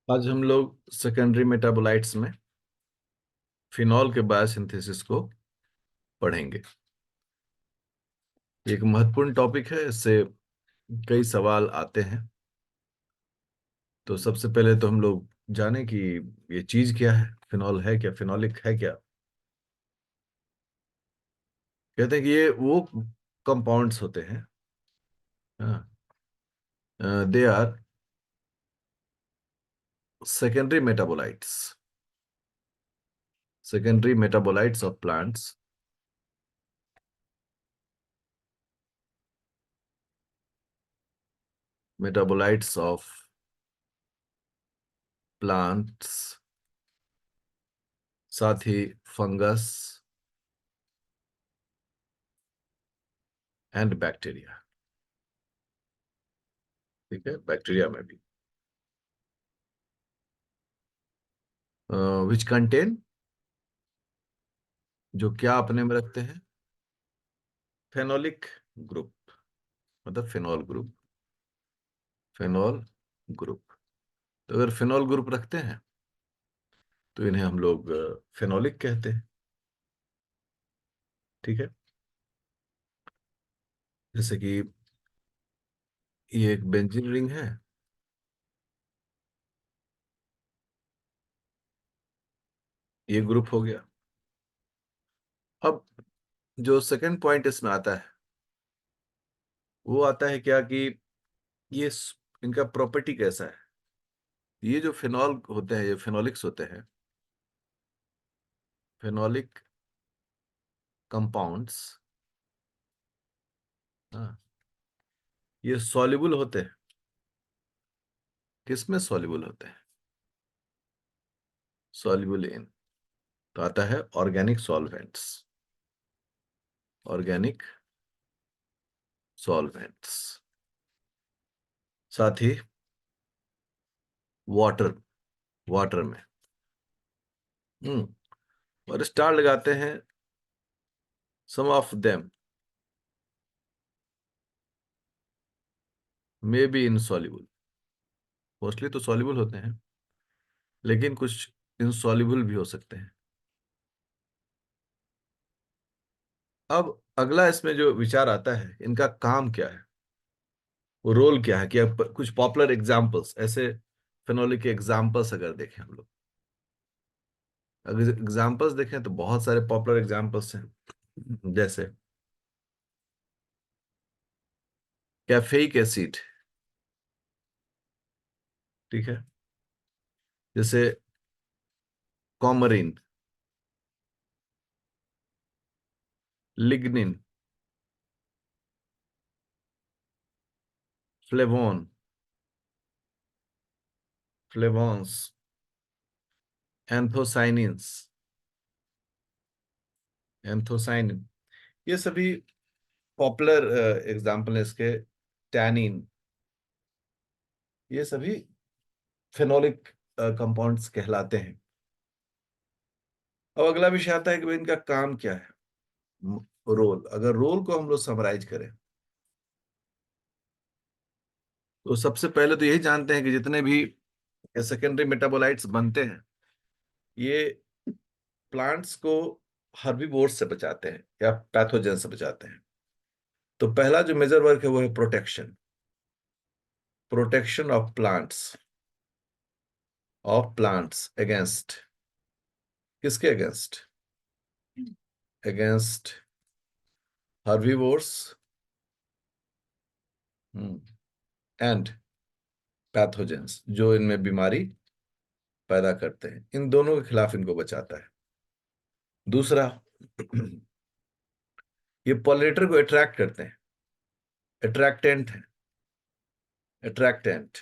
आज हम लोग सेकेंडरी मेटाबोलाइट्स में फिनॉल के बायोसिंथेसिस को पढ़ेंगे। एक महत्वपूर्ण टॉपिक है, इससे कई सवाल आते हैं। तो सबसे पहले तो हम लोग जाने कि ये चीज क्या है, फिनॉल है क्या, फिनॉलिक है क्या। कहते हैं कि ये वो कंपाउंड्स होते हैं, they are secondary metabolites, secondary metabolites of plants, metabolites of plants, साथ ही फंगस एंड बैक्टीरिया। ठीक है, बैक्टीरिया में भी विच कंटेन, जो क्या अपने में रखते हैं, फेनोलिक ग्रुप, मतलब फिनॉल ग्रुप, फिनॉल ग्रुप। तो अगर फिनॉल ग्रुप रखते हैं तो इन्हें हम लोग फेनोलिक कहते हैं। ठीक है, जैसे कि ये एक बेंजीन रिंग है, ये ग्रुप हो गया। अब जो सेकंड पॉइंट इसमें आता है वो आता है क्या कि ये इनका प्रॉपर्टी कैसा है। ये जो फिनॉल होते हैं, ये फिनोलिक्स होते हैं, फिनोलिक कंपाउंड्स। हाँ, ये सॉल्युबल होते हैं। किसमें सॉल्युबल होते हैं? सॉल्युबल इन, तो आता है ऑर्गेनिक सॉल्वेंट्स, ऑर्गेनिक सॉल्वेंट्स, साथ ही वाटर, वाटर में। और स्टार लगाते हैं, some of them may be insoluble. Mostly तो सॉल्युबल होते हैं, लेकिन कुछ इनसॉल्युबल भी हो सकते हैं। अब अगला इसमें जो विचार आता है, इनका काम क्या है, वो रोल क्या है, कि अब कुछ पॉपुलर एग्जांपल्स, ऐसे फिनोलिक के एग्जांपल्स अगर देखें हम लोग, अगर एग्जांपल्स देखें तो बहुत सारे पॉपुलर एग्जांपल्स हैं। जैसे कैफेइक एसिड, ठीक है, जैसे coumarin, lignin, flavone, flavones, anthocyanins, anthocyanin, ये सभी पॉपुलर एग्जाम्पल है इसके। टैनिन, ये सभी फेनोलिक कंपाउंड्स कहलाते हैं। अब अगला विषय आता है कि भाई इनका काम क्या है, रोल। अगर रोल को हम लोग समराइज करें तो सबसे पहले तो यही जानते हैं कि जितने भी सेकेंडरी मेटाबोलाइट्स बनते हैं, ये प्लांट्स को हर्बीवोर्स से बचाते हैं या पैथोजन से बचाते हैं। तो पहला जो मेजर वर्क है वो है protection, protection of plants, of plants against, किसके against? Against herbivores and pathogens, जो इनमें बीमारी पैदा करते हैं, इन दोनों के खिलाफ इनको बचाता है। दूसरा, ये पॉलिनेटर को अट्रैक्ट करते हैं, अट्रैक्टेंट है, अट्रैक्टेंट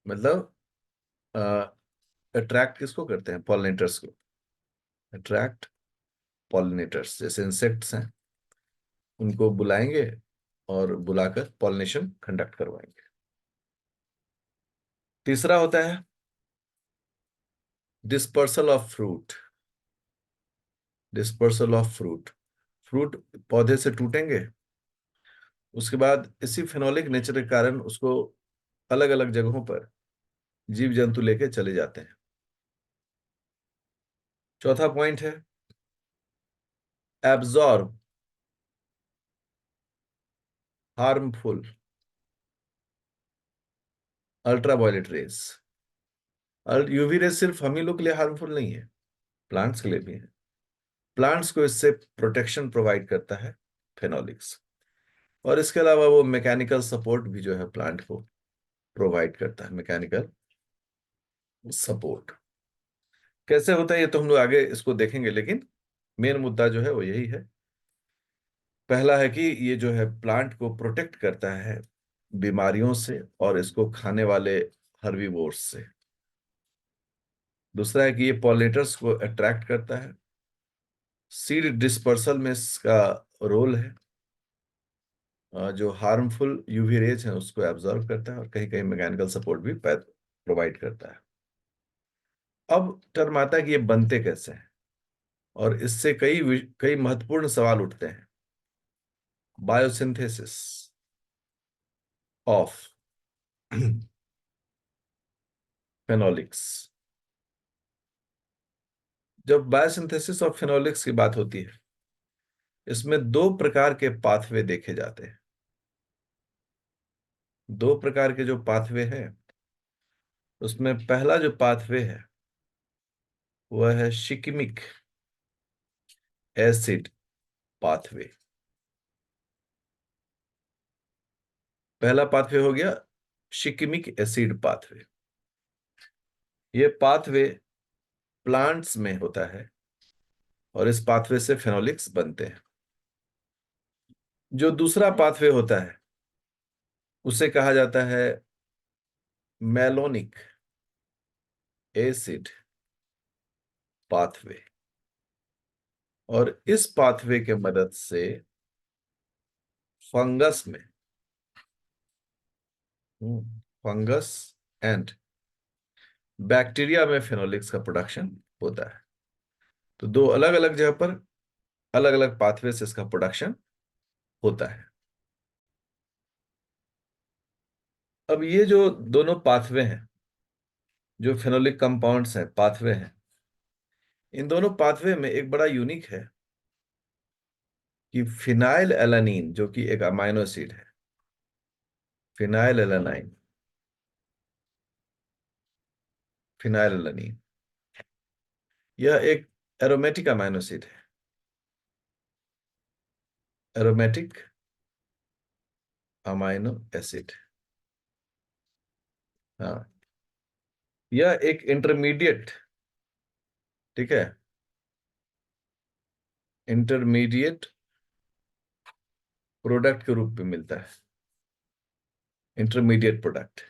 मतलब अट्रैक्ट किसको करते हैं? पॉलिनेटर्स को, अट्रैक्ट पॉलिनेटर्स। जैसे इंसेक्ट्स हैं, उनको बुलाएंगे और बुलाकर पॉलिनेशन कंडक्ट करवाएंगे। तीसरा होता है dispersal of fruit, dispersal of fruit, fruit पौधे से टूटेंगे, उसके बाद इसी फेनोलिक नेचर के कारण उसको अलग अलग जगहों पर जीव जंतु लेके चले जाते हैं। चौथा पॉइंट है absorb harmful ultraviolet rays. UV rays सिर्फ हम ही लोग के लिए हार्मफुल नहीं है, प्लांट्स के लिए भी है। प्लांट्स को इससे प्रोटेक्शन प्रोवाइड करता है फेनोलिक्स। और इसके अलावा वो मैकेनिकल सपोर्ट भी जो है प्लांट को प्रोवाइड करता है, मैकेनिकल सपोर्ट। कैसे होता है ये तो हम लोग आगे इसको देखेंगे, लेकिन मेन मुद्दा जो है वो यही है। पहला है कि ये जो है प्लांट को प्रोटेक्ट करता है बीमारियों से और इसको खाने वाले हर्बीवोर्स से। दूसरा है कि ये पॉलिनेटर्स को अट्रैक्ट करता है। सीड डिस्पर्सल में इसका रोल है। जो हार्मफुल यूवी रेज है उसको एब्जॉर्ब करता है और कहीं कहीं मैकेनिकल सपोर्ट भी प्रोवाइड करता है। अब टर्म आता है कि ये बनते कैसे हैं, और इससे कई कई महत्वपूर्ण सवाल उठते हैं। Biosynthesis of phenolics. जब बायोसिंथेसिस ऑफ फेनोलिक्स की बात होती है, इसमें दो प्रकार के पाथवे देखे जाते हैं। दो प्रकार के जो पाथवे हैं, उसमें पहला जो पाथवे है वह है शिकिमिक एसिड पाथवे। पहला पाथवे हो गया शिकिमिक एसिड पाथवे। ये पाथवे प्लांट्स में होता है और इस पाथवे से फेनोलिक्स बनते हैं। जो दूसरा पाथवे होता है उसे कहा जाता है मेलोनिक एसिड पाथवे। और इस पाथवे के मदद से फंगस में फंगस एंड बैक्टीरिया में फेनोलिक्स का प्रोडक्शन होता है। तो दो अलग अलग जगह पर अलग अलग पाथवे से इसका प्रोडक्शन होता है। अब ये जो दोनों पाथवे हैं, जो फेनोलिक कंपाउंड्स हैं, पाथवे हैं, इन दोनों पाथवे में एक बड़ा यूनिक है कि फिनाइल एलानीन, जो कि एक अमाइनो एसिड है, फिनाइल एलानाइन, फिनाइल एलानीन, यह एक एरोमेटिक अमाइनो एसिड है। एरोमेटिक अमाइनो एसिड, हाँ, यह एक इंटरमीडिएट, ठीक है, इंटरमीडिएट प्रोडक्ट के रूप में मिलता है। Intermediate product.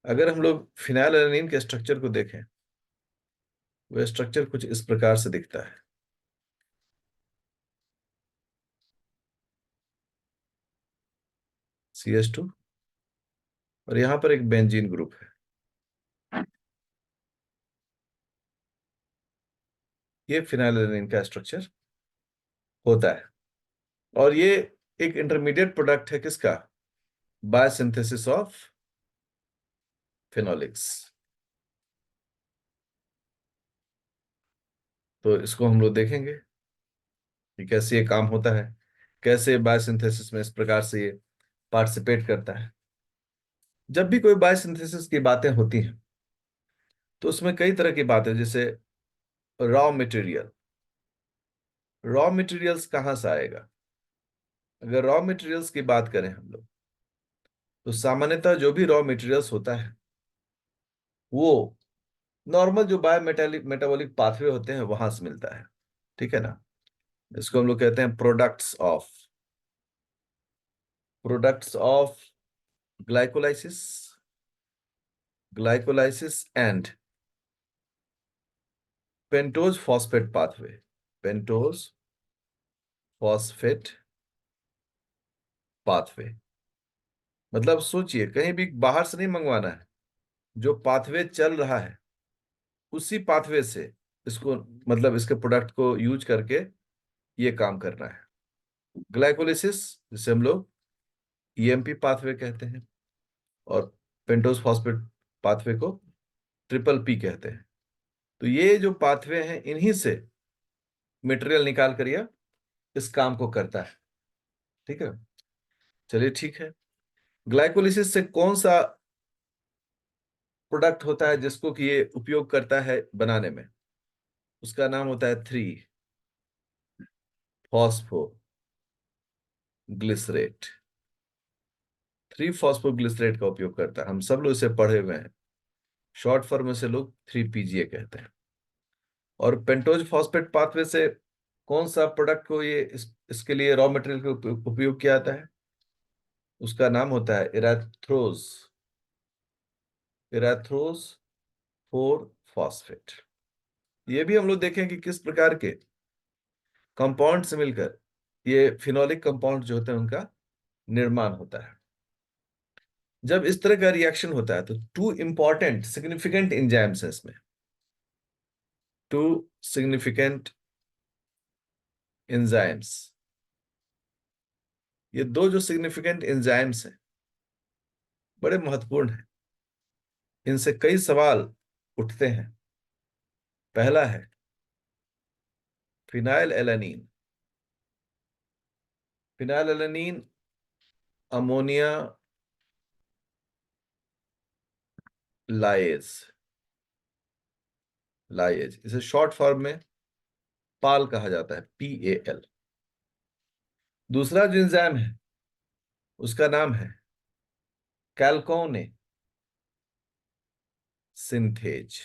अगर हम लोग फिनाइल एलानीन के स्ट्रक्चर को देखें, वह स्ट्रक्चर कुछ इस प्रकार से दिखता है। CH2, और यहां पर एक बेंजीन ग्रुप है। ये फिनाइल का स्ट्रक्चर होता है। और ये एक इंटरमीडिएट प्रोडक्ट है किसका? Biosynthesis of phenolics. तो इसको हम लोग देखेंगे कि कैसे ये काम होता है, कैसे बायोसिंथेसिस में इस प्रकार से ये पार्टिसिपेट करता है। जब भी कोई बायोसिंथेसिस की बातें होती हैं तो उसमें कई तरह की बातें, जैसे रॉ मटेरियल। रॉ मटेरियल्स कहाँ से आएगा? अगर रॉ मटेरियल्स की बात करें हम लोग, तो सामान्यतः जो भी रॉ मटेरियल्स होता है वो नॉर्मल जो बायोमेटालिक मेटाबॉलिक पाथवे होते हैं वहां से मिलता है, ठीक है ना। इसको हम लोग कहते हैं products of glycolysis, glycolysis and pentose phosphate pathway. Pentose phosphate pathway, मतलब सोचिए कहीं भी बाहर से नहीं मंगवाना है, जो पाथवे चल रहा है उसी पाथवे से इसको, मतलब इसके प्रोडक्ट को यूज करके ये काम करना है। ग्लाइकोलिसिस, जिसे हम लोग EMP पाथवे कहते हैं, और पेंटोज फॉस्फेट पाथवे को ट्रिपल पी कहते हैं। तो ये जो पाथवे हैं, इन्हीं से मटेरियल निकाल कर यह इस काम को करता है। ठीक है, चलिए ठीक है। ग्लाइकोलिसिस से कौन सा प्रोडक्ट होता है जिसको कि ये उपयोग करता है बनाने में? उसका नाम होता है 3 फॉस्फोग्लिसरेट। 3 फॉस्फोग्लिसरेट का उपयोग करता है, हम सब लोग इसे पढ़े हुए हैं। शॉर्ट फॉर्म में से लोग 3 PGA कहते हैं। और पेंटोज फॉस्फेट पाथवे से कौन सा प्रोडक्ट को ये इसके लिए रॉ मटेरियल के उपयोग किया जाता है? उसका नाम होता है इराथ्रोज। इराथ्रोज 4 फॉस्फेट। ये भी हम लोग देखें कि किस प्रकार के कंपाउंड से मिलकर ये फिनोलिक कंपाउंड जो होते हैं उनका निर्माण होता है। जब इस तरह का रिएक्शन होता है तो 2 इंपॉर्टेंट सिग्निफिकेंट एंजाइम्स हैं इसमें। 2 सिग्निफिकेंट एंजाइम्स, ये दो जो सिग्निफिकेंट एंजाइम्स हैं बड़े महत्वपूर्ण हैं। इनसे कई सवाल उठते हैं। पहला है phenylalanine. Phenylalanine ammonia lyase, lyase इसे शॉर्ट फॉर्म में पाल कहा जाता है, PAL। दूसरा जो एंजाइम है उसका नाम है कैल्कोने सिंथेज।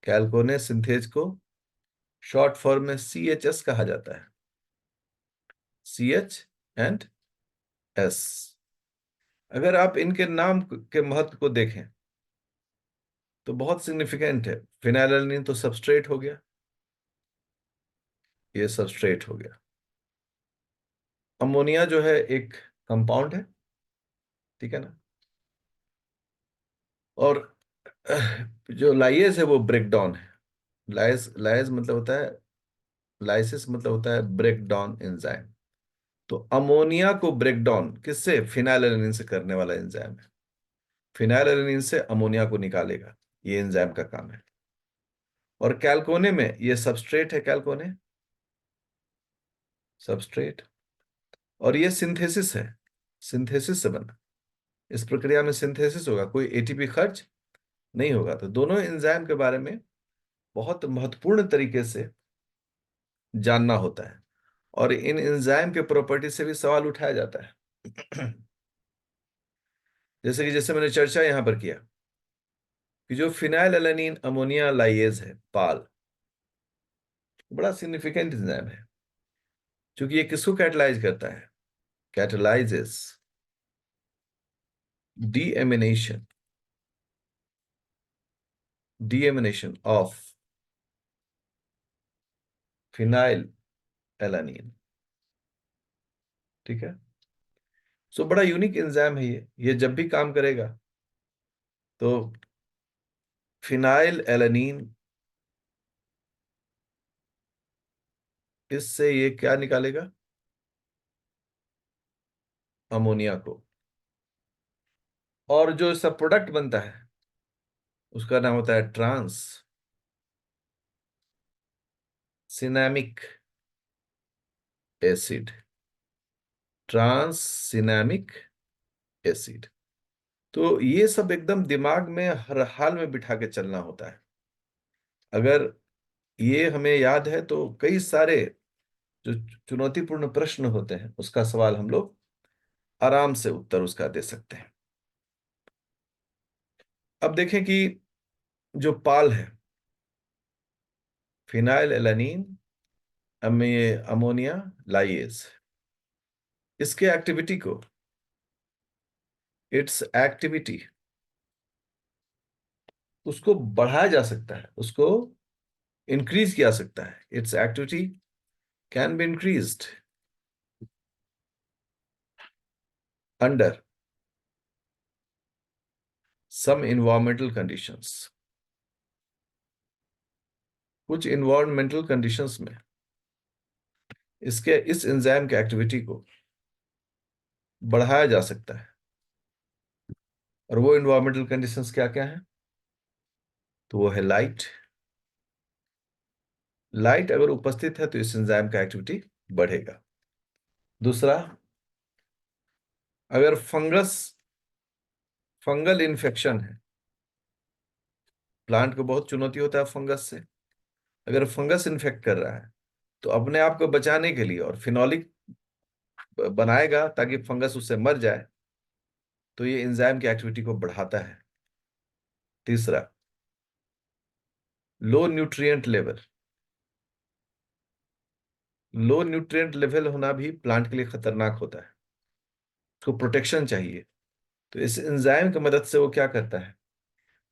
कैल्कोने सिंथेज को शॉर्ट फॉर्म में CHS कहा जाता है, CH&S। अगर आप इनके नाम के महत्व को देखें तो बहुत सिग्निफिकेंट है। फिनाइलएलानीन तो सबस्ट्रेट हो गया, ये सबस्ट्रेट हो गया। अमोनिया जो है एक कंपाउंड है, ठीक है ना। और जो लाइएज है वो ब्रेक डाउन है। लाइज लाइज मतलब होता है, लाइसिस मतलब होता है ब्रेक डाउन एंजाइम। तो अमोनिया को ब्रेक डाउन किससे? फिनाइलएलानीन से करने वाला एंजाइम है। फिनाइलएलानीन से अमोनिया को निकालेगा, ये एंजाइम का काम है। और कैल्कोने में ये सबस्ट्रेट है, कैल्कोने सबस्ट्रेट। और ये सिंथेसिस है, सिंथेसिस से बना। इस प्रक्रिया में सिंथेसिस होगा, कोई ATP खर्च नहीं होगा। तो दोनों एंजाइम के बारे में बहुत महत्वपूर्ण तरीके से जानना होता है। और इन एंजाइम के प्रॉपर्टी से भी सवाल उठाया जाता है। जैसे मैंने चर्चा यहां पर किया कि जो फिनाइल एलानीन अमोनिया लाइएज है, पाल, बड़ा सिग्निफिकेंट एंजाइम है। क्योंकि ये किसको कैटलाइज करता है? कैटलाइजेस deamination, deamination of phenyl alanine. ठीक है, सो बड़ा यूनिक एंजाइम है ये जब भी काम करेगा तो फिनाइल एलानीन, इससे ये क्या निकालेगा? अमोनिया को। और जो इसका प्रोडक्ट बनता है उसका नाम होता है trans cinnamic acid. Trans cinnamic acid. तो ये सब एकदम दिमाग में हर हाल में बिठा के चलना होता है। अगर ये हमें याद है तो कई सारे जो चुनौतीपूर्ण प्रश्न होते हैं उसका सवाल हम लोग आराम से उत्तर उसका दे सकते हैं। अब देखें कि जो पाल है, फिनाइल एलानीन अमोनिया लाइएज, इसके एक्टिविटी को, इट्स एक्टिविटी, उसको बढ़ाया जा सकता है, उसको इंक्रीज किया जा सकता है। Its activity can be increased under some environmental conditions. कुछ इन्वायरमेंटल कंडीशंस में इस एंजाइम के एक्टिविटी को बढ़ाया जा सकता है। और वो इन्वायरमेंटल कंडीशंस क्या क्या है? तो वो है लाइट। लाइट अगर उपस्थित है तो इस एंजाइम का एक्टिविटी बढ़ेगा। दूसरा, अगर फंगल इन्फेक्शन है, प्लांट को बहुत चुनौती होता है फंगस से। अगर फंगस इन्फेक्ट कर रहा है तो अपने आप को बचाने के लिए और फिनोलिक बनाएगा ताकि फंगस उससे मर जाए, तो ये एंजाइम की एक्टिविटी को बढ़ाता है। तीसरा, low nutrient level. Low nutrient level होना भी प्लांट के लिए खतरनाक होता है, उसको प्रोटेक्शन चाहिए। तो इस एंजाइम की मदद से वो क्या करता है,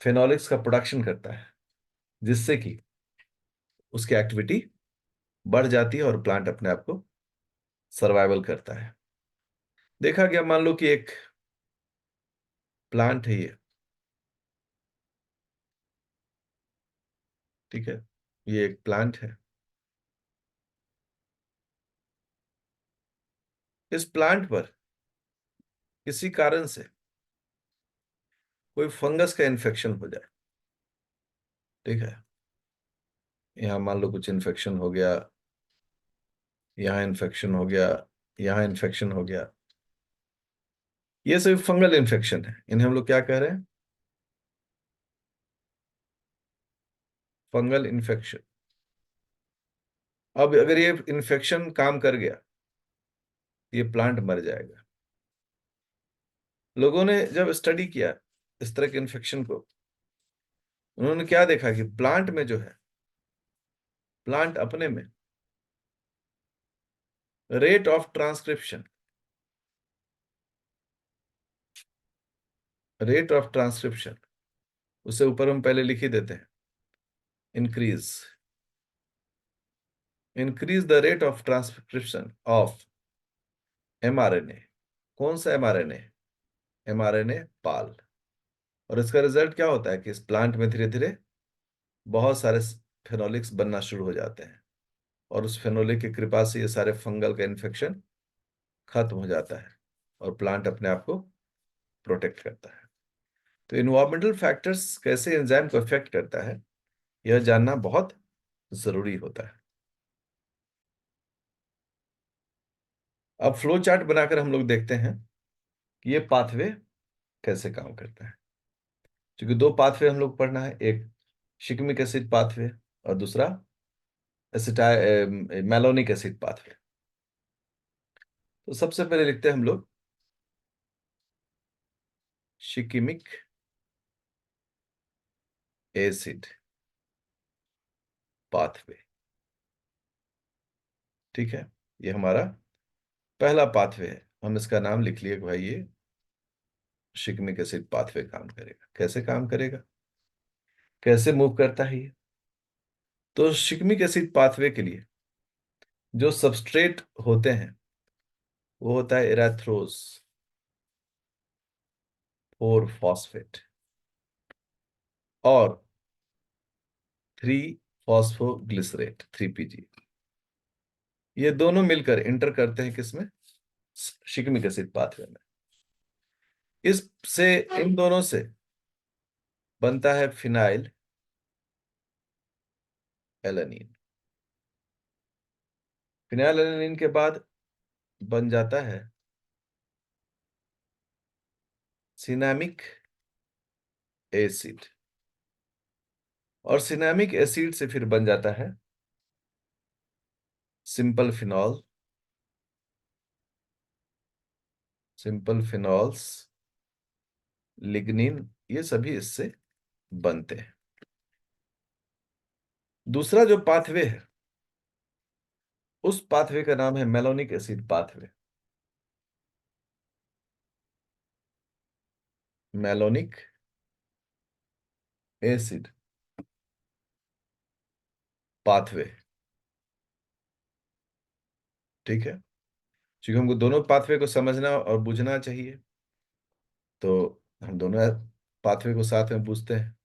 फेनोलिक्स का प्रोडक्शन करता है, जिससे कि उसकी एक्टिविटी बढ़ जाती है और प्लांट अपने आप को सर्वाइवल करता है। देखा गया, मान लो कि एक प्लांट है ये, ठीक है, ये एक प्लांट है। इस प्लांट पर किसी कारण से कोई फंगस का इन्फेक्शन हो जाए, ठीक है, यहाँ मान लो कुछ इन्फेक्शन हो गया, यहाँ इन्फेक्शन हो गया, यहाँ इन्फेक्शन हो गया, ये सभी फंगल इन्फेक्शन है, इन्हें हम लोग क्या कह रहे हैं, फंगल इन्फेक्शन। अब अगर ये इन्फेक्शन काम कर गया, ये प्लांट मर जाएगा। लोगों ने जब स्टडी किया इस तरह के इन्फेक्शन को, उन्होंने क्या देखा कि प्लांट में जो है, प्लांट अपने में rate of transcription, rate of transcription, उससे ऊपर हम पहले लिख ही देते हैं, increase, increase the rate of transcription of mRNA. कौन सा एमआरएनए? एमआरएनए पाल। और इसका रिजल्ट क्या होता है कि इस प्लांट में धीरे धीरे बहुत सारे फेनोलिक्स बनना शुरू हो जाते हैं, और उस फेनोलिक की कृपा से ये सारे फंगल का इन्फेक्शन खत्म हो जाता है और प्लांट अपने आप को प्रोटेक्ट करता है। तो इन्वायरमेंटल फैक्टर्स कैसे एंजाइम को इफेक्ट करता है, यह जानना बहुत जरूरी होता है। अब फ्लो चार्ट बनाकर हम लोग देखते हैं कि ये पाथवे कैसे काम करता है। क्योंकि दो पाथवे हम लोग पढ़ना है, एक शिकमिक एसिड पाथवे और दूसरा एसिटाइ मैलोनिक एसिड पाथवे। तो सबसे पहले लिखते हैं हम लोग शिकिमिक एसिड पाथवे, ठीक है, ये हमारा पहला पाथवे है। हम इसका नाम लिख लिए कि भाई ये शिकमिक एसिड पाथवे काम करेगा। कैसे काम करेगा, कैसे मूव करता है ये? तो शिकमिक एसिड पाथवे के लिए जो सबस्ट्रेट होते हैं वो होता है एराथ्रोज 4 फॉस्फेट और 3 फॉस्फोग्लिसरेट 3 PG। ये दोनों मिलकर इंटर करते हैं किसमें, शिकमिक एसिड पाथवे में। इससे, इन दोनों से बनता है फिनाइल एलानीन। फिनाइल एलानीन के बाद बन जाता है सिनामिक एसिड, और सिनामिक एसिड से फिर बन जाता है simple phenol, simple phenols, lignin, ये सभी इससे बनते हैं। दूसरा जो पाथवे है, उस पाथवे का नाम है malonic acid pathway. Malonic acid pathway, ठीक है। क्योंकि हमको दोनों पाथवे को समझना और बुझना चाहिए, तो हम दोनों पाथवे को साथ में पूछते हैं।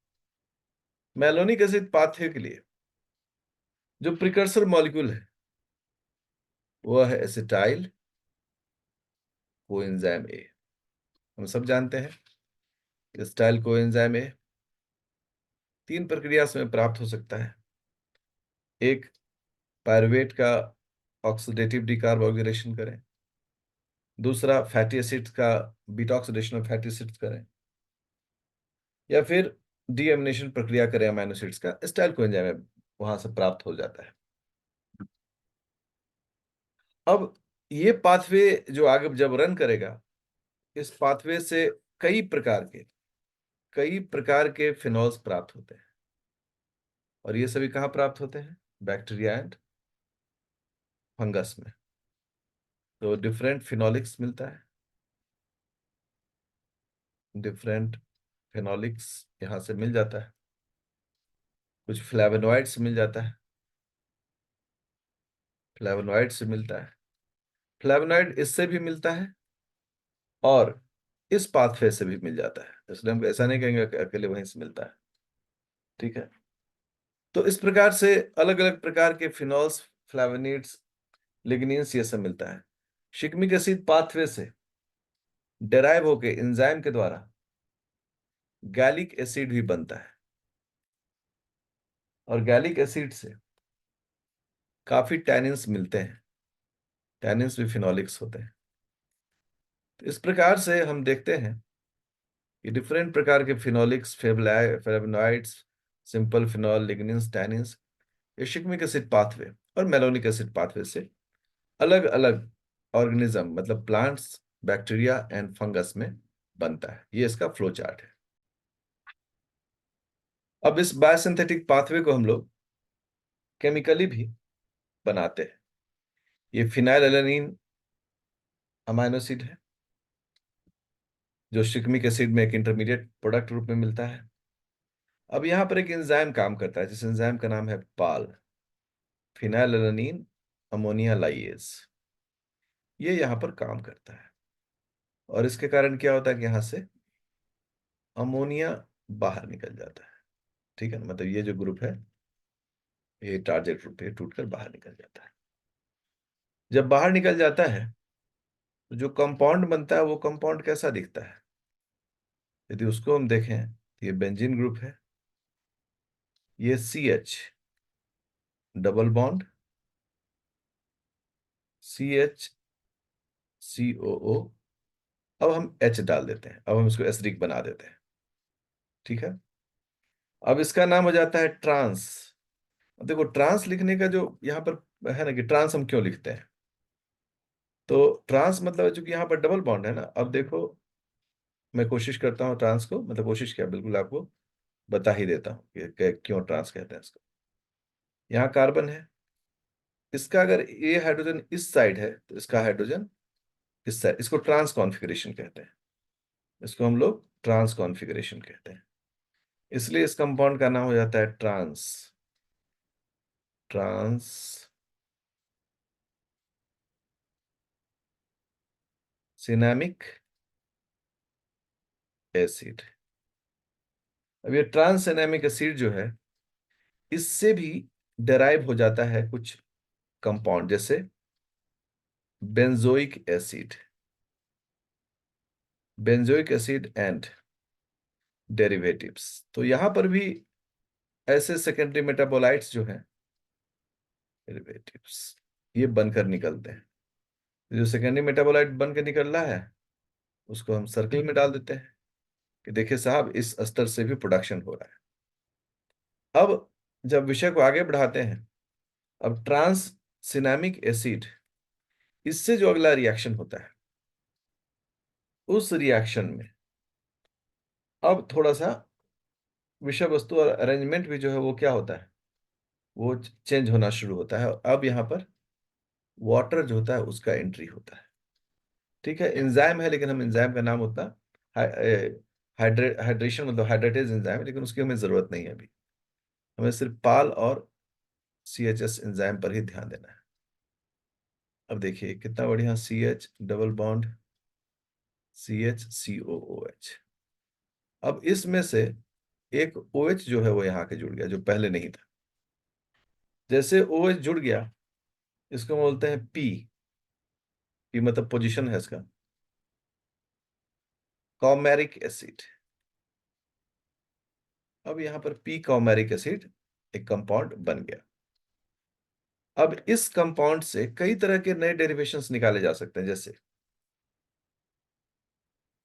मेलोनिक एसिड पाथवे के लिए जो प्रिकर्सर मॉलिक्यूल है वो है एसिटाइल कोएंजाइम ए। हम सब जानते हैं एसिटाइल कोएंजाइम ए तीन प्रक्रिया से प्राप्त हो सकता है। एक, पायरुवेट का ऑक्सीडेटिव डिकार्बोक्सिलेशन करें। दूसरा, फैटी एसिड्स का beta oxidation of fatty acids करें। या फिर डीएमिनेशन प्रक्रिया करें अमीनो एसिड्स का, एसिटाइल कोएंजाइम वहां से प्राप्त हो जाता है। अब ये पाथवे जो आगे जब रन करेगा, इस पाथवे से कई प्रकार के फिनॉल्स प्राप्त होते हैं। और ये सभी कहाँ प्राप्त होते हैं? बैक्टीरिया एंड फंगस में। तो डिफरेंट फिनोलिक्स मिलता है, डिफरेंट फिनोलिक्स यहाँ से मिल जाता है। कुछ फ्लेवोनॉइड्स मिल जाता है, फ्लेवोनॉइड से मिलता है। फ्लेवोनॉइड इससे भी मिलता है और इस पाथवे से भी मिल जाता है, इसलिए हम ऐसा नहीं कहेंगे कि अकेले वहीं से मिलता है। ठीक है। तो इस प्रकार से अलग अलग प्रकार के फिनॉल्स, फ्लेवोनिड्स, लिग्निन्स, ये सब मिलता है। शिकमिक एसिड पाथवे से डेराइव होके एंजाइम के द्वारा गैलिक एसिड भी बनता है। और गैलिक एसिड से काफी टैनिन्स मिलते हैं, टैनिन्स भी फिनोलिक्स होते हैं। तो इस प्रकार से हम देखते हैं कि डिफरेंट प्रकार के phenolics, flavonoids, simple phenol, lignins, tannins, ये शिकमिक एसिड पाथवे और मेलोनिक एसिड पाथवे से अलग अलग ऑर्गेनिज्म, मतलब प्लांट्स, बैक्टीरिया एंड फंगस में बनता है। ये इसका फ्लो चार्ट है। अब इस बायोसिंथेटिक पाथवे को हम लोग केमिकली भी बनाते हैं। ये फिनाइलएलनिन अमाइनो एसिड है जो शिकमिक एसिड में एक इंटरमीडिएट प्रोडक्ट रूप में मिलता है। अब यहां पर एक एंजाइम काम करता है, जिस एंजाइम का नाम है पाल, फिनाइलएलनिन अमोनिया लाइएज। ये यहां पर काम करता है और इसके कारण क्या होता है कि यहां से अमोनिया बाहर निकल जाता है। ठीक है ना, मतलब ये जो ग्रुप है, ये टारगेट ग्रुप है, टूटकर बाहर निकल जाता है। जब बाहर निकल जाता है तो जो कंपाउंड बनता है वो कंपाउंड कैसा दिखता है? यदि उसको हम देखें तो ये बेंजीन ग्रुप है, ये CH double bond, CH COO। अब हम H डाल देते हैं, अब हम इसको एसिडिक बना देते हैं। ठीक है। अब इसका नाम हो जाता है ट्रांस। अब देखो, ट्रांस लिखने का जो यहाँ पर है ना, कि ट्रांस हम क्यों लिखते हैं, तो ट्रांस मतलब है चूंकि यहाँ पर डबल बॉन्ड है ना। अब देखो, मैं कोशिश करता हूँ ट्रांस को, मतलब कोशिश क्या, बिल्कुल आपको बता ही देता हूँ कि क्यों ट्रांस कहते हैं इसको। यहाँ कार्बन है, इसका अगर ये हाइड्रोजन इस साइड है तो इसका हाइड्रोजन इस साइड, इसको ट्रांस कॉन्फ़िगरेशन कहते हैं। इसको हम लोग ट्रांस कॉन्फ़िगरेशन कहते हैं। इसलिए इस कंपाउंड का नाम हो जाता है ट्रांस, ट्रांस सिनेमिक एसिड। अब ये ट्रांस सिनेमिक एसिड जो है, इससे भी डेराइव हो जाता है कुछ कंपाउंड, जैसे benzoic acid, benzoic acid and derivatives. तो यहां पर भी ऐसे सेकेंडरी मेटाबोलाइट्स जो हैं, डेरिवेटिव्स, ये बनकर निकलते हैं। जो सेकेंडरी मेटाबोलाइट बन के निकल रहा है, उसको हम सर्कल में डाल देते हैं कि देखिए साहब, इस स्तर से भी प्रोडक्शन हो रहा है। अब जब विषय को आगे बढ़ाते हैं, अब ट्रांस सिनेमिक एसिड, इससे जो अगला रिएक्शन होता है, उस रिएक्शन में अब थोड़ा सा विषय वस्तु और अरेंजमेंट भी जो है वो क्या होता है, वो चेंज होना शुरू होता है। अब यहाँ पर वाटर जो होता है उसका एंट्री होता है। ठीक है, एंजाइम है, लेकिन हम एंजाइम का नाम उतना हाइड्रेशन मतलब हाइड्रेटेज एंजाइम है, लेकिन उसकी हमें जरूरत नहीं है अभी। हमें सिर्फ पाल और CHS एंजाइम पर ही ध्यान देना है। अब देखिए कितना बढ़िया, CH double bond, CH COOH। अब इसमें से एक OH जो है वो यहाँ के जुड़ गया, जो पहले नहीं था। जैसे OH जुड़ गया, इसको हम बोलते हैं P मतलब पोजीशन है इसका, कॉमेरिक एसिड। अब यहां पर पी कॉमेरिक एसिड एक कंपाउंड बन गया। अब इस कंपाउंड से कई तरह के नए डेरिवेशंस निकाले जा सकते हैं, जैसे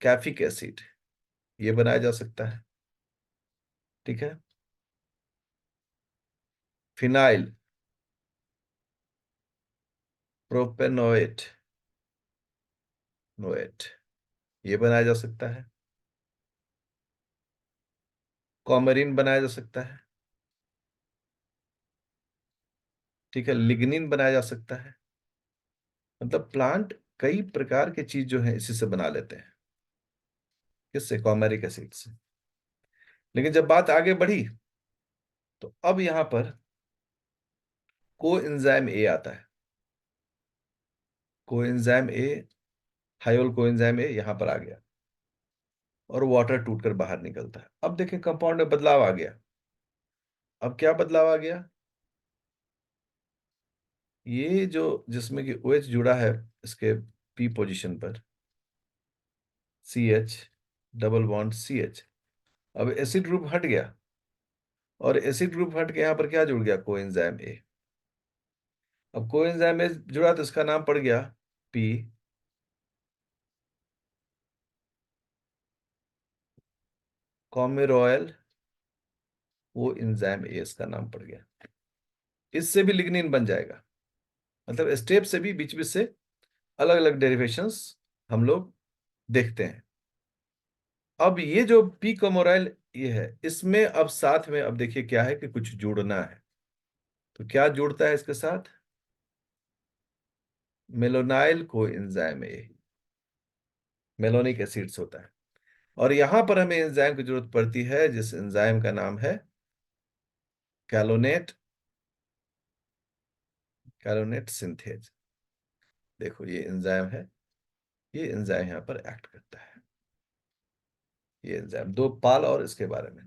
कैफिक एसिड, ये बनाया जा सकता है। ठीक है। फिनाइल, प्रोपेनोएट, नोएट, ये बनाया जा सकता है। कॉमरीन बनाया जा सकता है। ठीक है। लिग्निन बनाया जा सकता है। मतलब प्लांट कई प्रकार के चीज जो है इसी से बना लेते हैं। किससे? कॉमेरिक एसिड से। लेकिन जब बात आगे बढ़ी तो अब यहां पर कोएंजाइम ए आता है। कोएंजाइम ए, हायोल कोएंजाइम ए यहां पर आ गया और वाटर टूटकर बाहर निकलता है। अब देखें कंपाउंड में बदलाव आ गया। अब क्या बदलाव आ गया? ये जो जिसमें कि OH जुड़ा है इसके पी पोजीशन पर, CH, डबल बॉन्ड CH, अब एसिड ग्रुप हट गया और एसिड ग्रुप हट के यहां पर क्या जुड़ गया? Coenzyme A. अब कोएंजाइम ए जुड़ा तो इसका नाम पड़ गया पी। कॉमेरॉयल, वो एंजाइम ए इसका नाम पड़ गया। इससे भी लिग्निन बन जाएगा। मतलब स्टेप से भी बीच बीच से अलग अलग डेरिवेशंस हम लोग देखते हैं। अब ये जो पी कॉमोराइल ये है, इसमें अब साथ में अब देखिए क्या है कि कुछ जोड़ना है। तो क्या जुड़ता है इसके साथ? मेलोनाइल को एंजाइम ए, मेलोनिक एसिड्स होता है। और यहां पर हमें एंजाइम की जरूरत पड़ती है जिस एंजाइम का नाम है कैलोनेट, कैलोनेट सिंथेज। देखो ये एंजाइम है, ये एंजाइम यहां पर एक्ट करता है। ये एंजाइम दो पाल और इसके बारे में,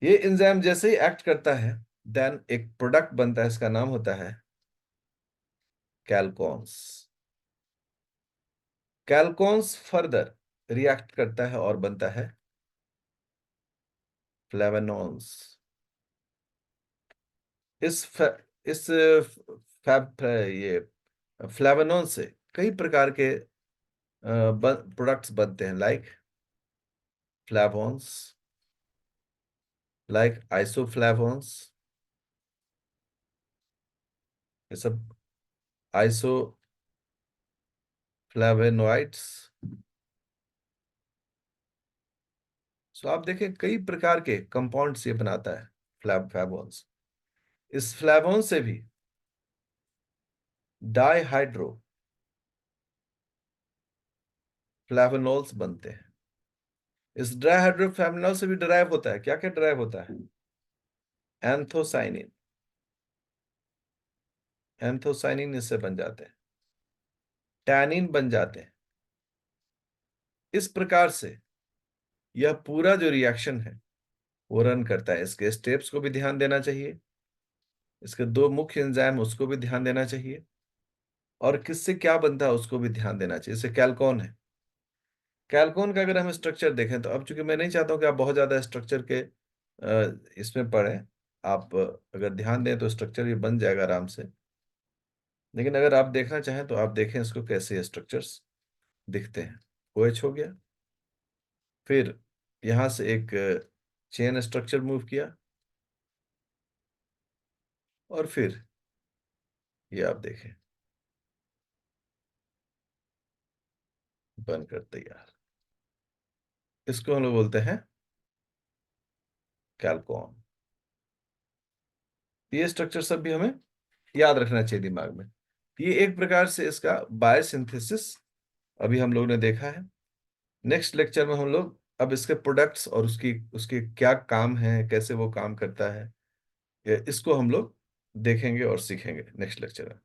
ये एंजाइम जैसे ही एक्ट करता है देन एक प्रोडक्ट बनता है, इसका नाम होता है कैलकोन्स। कैलकोन्स फर्दर रिएक्ट करता है और बनता है फ्लेवेनोन्स। इस फ, इस फैब ये फ्लेवेनोन से कई प्रकार के प्रोडक्ट्स बनते हैं, लाइक फ्लैवोन्स, लाइक आइसोफ्लैवोन्स, ये सब आइसोफ्लैवेनोइड्स। सो आप देखें कई प्रकार के कंपाउंड्स ये बनाता है फ्लैवोन्स। इस फ्लैवोन से भी डाइहाइड्रो फ्लैवेनोल्स बनते हैं। इस डाइहाइड्रो फ्लैवेनोल से भी डराइव होता है, क्या क्या डराइव होता है? एंथोसाइनिन, एंथोसाइनिन इससे बन जाते हैं। टैनिन बन जाते हैं। इस प्रकार से यह पूरा जो रिएक्शन है वो रन करता है। इसके स्टेप्स को भी ध्यान देना चाहिए, इसके दो मुख्य एंजाइम उसको भी ध्यान देना चाहिए, और किससे क्या बनता है उसको भी ध्यान देना चाहिए। जैसे कैल्कोन है, कैल्कोन का अगर हम स्ट्रक्चर देखें तो अब चूंकि मैं नहीं चाहता हूं कि आप बहुत ज्यादा स्ट्रक्चर के इसमें पढ़ें, आप अगर ध्यान दें तो स्ट्रक्चर ये बन जाएगा आराम से। लेकिन अगर आप देखना चाहें तो आप देखें इसको कैसे स्ट्रक्चर्स दिखते हैं। OH हो गया, फिर यहां से एक चेन स्ट्रक्चर मूव किया और फिर ये आप देखें बनकर तैयार। इसको हम लोग बोलते हैं कैल्कोन। ये स्ट्रक्चर सब भी हमें याद रखना चाहिए दिमाग में। ये एक प्रकार से इसका बायोसिंथेसिस अभी हम लोग ने देखा है। नेक्स्ट लेक्चर में हम लोग अब इसके प्रोडक्ट्स और उसकी उसके क्या काम है, कैसे वो काम करता है, इसको हम लोग देखेंगे और सीखेंगे नेक्स्ट लेक्चर में।